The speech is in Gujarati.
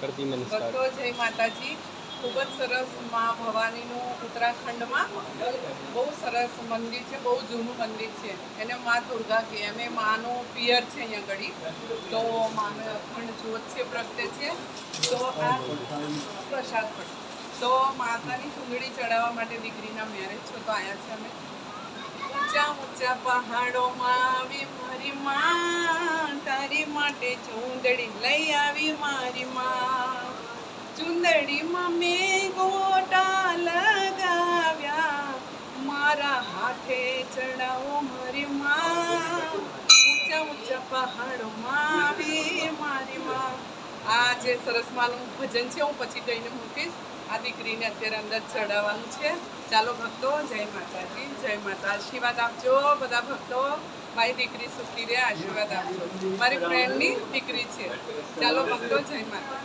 ભક્તો જય માતાજી। ખૂબ જ સરસ માં ભવાનીનું ઉત્તરાખંડમાં બહુ સરસ મંદિર છે, બહુ જૂનું મંદિર છે, એને માં દુર્ગા કહે, અને માનું પિયર છે અહીંયા આગળ, તો માનો અખંડ જ્યોત છે, પ્રગટે છે। તો આ પ્રસાદ પણ તો માતાની ચૂંદડી ચડાવવા માટે દીકરીના મેરેજ છો તો આવ્યા છે અમે। ઊંચા ઊંચા પહાડોમાં આવી મારી માં, તારી માટે ચૂંદડી લઈ આવી મારી માં। ચૂંદડીમાં મેં ગોટા લગાવ્યા, મારા હાથે ચડાવો મારી માં। ઊંચા ઊંચા પહાડોમાં આવી મારી માં। આ જે સરસ માનું ભજન છે હું પછી કહીને મૂકીશ। આ દીકરીને અત્યારે અંદર ચડાવવાનું છે। ચાલો ભક્તો, જય માતાજી, જય માતા। આશીર્વાદ આપજો બધા ભક્તો, મારી દીકરી સુખી રહે, આશીર્વાદ આપજો। મારી ફ્રેન્ડની દીકરી છે। ચાલો ભક્તો, જય માતા।